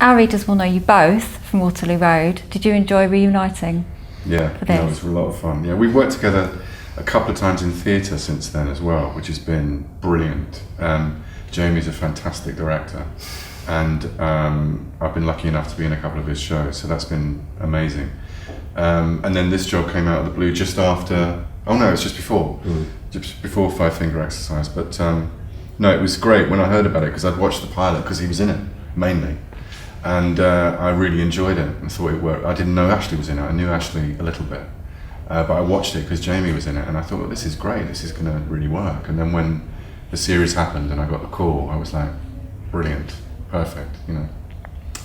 Our readers will know you both from Waterloo Road. Did you enjoy reuniting? Yeah, it was a lot of fun. Yeah, we've worked together a couple of times in theatre since then as well, which has been brilliant. Jamie's a fantastic director, and I've been lucky enough to be in a couple of his shows, so that's been amazing. And then this job came out of the blue just after, it's just before Five Finger Exercise, but no, it was great when I heard about it, because I'd watched the pilot because he was in it, mainly. And I really enjoyed it and thought it worked. I didn't know Ashley was in it. I knew Ashley a little bit, but I watched it because Jamie was in it, and I thought, well, this is great. This is going to really work. And then when the series happened and I got the call, I was like, brilliant, perfect,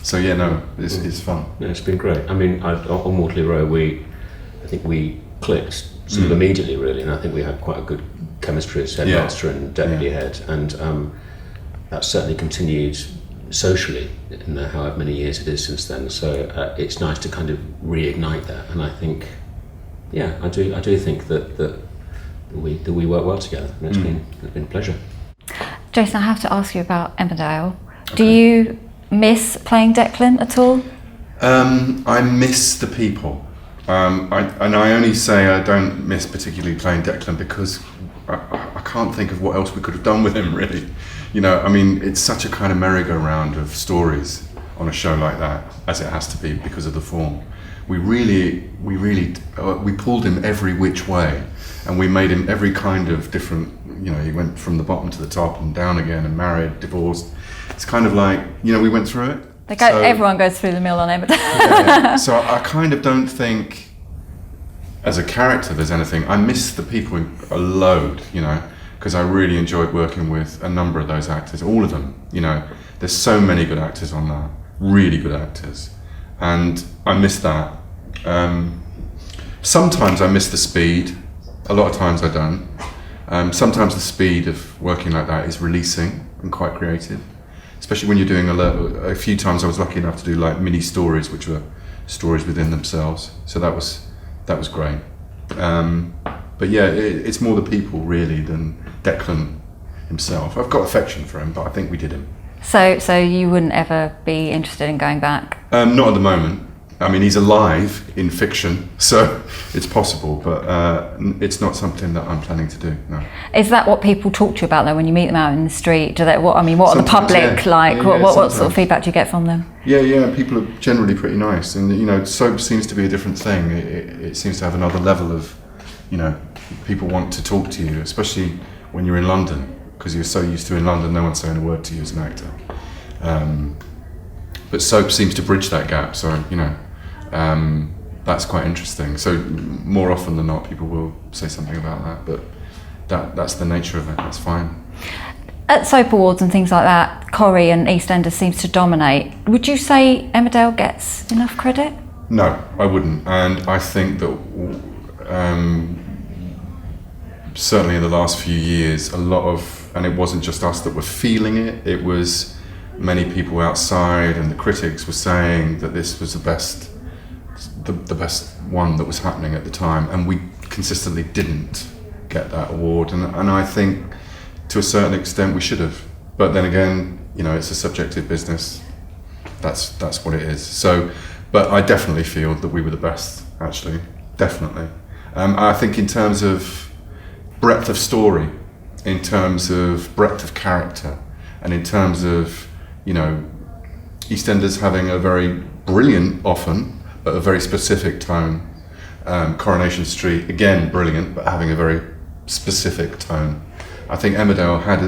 So yeah, no, it's fun. Yeah, it's been great. I mean, on Waterloo Road, I think we clicked sort of immediately, really, and I think we had quite a good chemistry as headmaster and deputy head, and that certainly continued socially in however many years it is since then. So it's nice to kind of reignite that, and I think, I do think that we work well together. And it's been a pleasure. Jason, I have to ask you about Emmerdale. Okay. Do you miss playing Declan at all? I miss the people. I only say I don't miss particularly playing Declan because I can't think of what else we could have done with him, really. It's such a kind of merry-go-round of stories on a show like that, as it has to be because of the form. We pulled him every which way, and we made him every kind of different, he went from the bottom to the top and down again, and married, divorced. It's kind of like, we went through it. Everyone goes through the mill on Emmerdale. Yeah. So I kind of don't think, as a character, there's anything. I miss the people a load, because I really enjoyed working with a number of those actors, all of them. There's so many good actors on that, really good actors, and I miss that. Sometimes I miss the speed. A lot of times I don't. Sometimes the speed of working like that is releasing and quite creative. Especially when you're doing a few times I was lucky enough to do like mini stories, which were stories within themselves. So that was great. But yeah, it's more the people really than Declan himself. I've got affection for him, but I think we did him. So you wouldn't ever be interested in going back? Not at the moment. I mean, he's alive in fiction, so it's possible, but it's not something that I'm planning to do, no. Is that what people talk to you about though when you meet them out in the street? What are the public like? What sort of feedback do you get from them? Yeah, people are generally pretty nice, and soap seems to be a different thing. It seems to have another level of, people want to talk to you, especially when you're in London, because you're so used to in London, no one's saying a word to you as an actor. But soap seems to bridge that gap, so that's quite interesting. So more often than not, people will say something about that, but that's the nature of it. That's fine. At soap awards and things like that, Corrie and EastEnders seems to dominate. Would you say Emmerdale gets enough credit? No, I wouldn't, and I think that certainly in the last few years, and it wasn't just us that were feeling it. It was many people outside, and the critics were saying that this was the best one that was happening at the time, and we consistently didn't get that award, and I think to a certain extent we should have, but then again, it's a subjective business. That's what it is. So, but I definitely feel that we were the best, actually, definitely. I think in terms of breadth of story, in terms of breadth of character, and in terms of EastEnders having a very brilliant, often, but a very specific tone. Coronation Street, again, brilliant, but having a very specific tone. I think Emmerdale had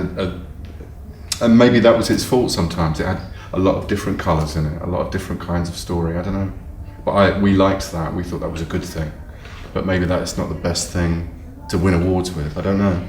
and maybe that was its fault sometimes. It had a lot of different colours in it, a lot of different kinds of story, I don't know. But we liked that, we thought that was a good thing. But maybe that's not the best thing to win awards with, I don't know.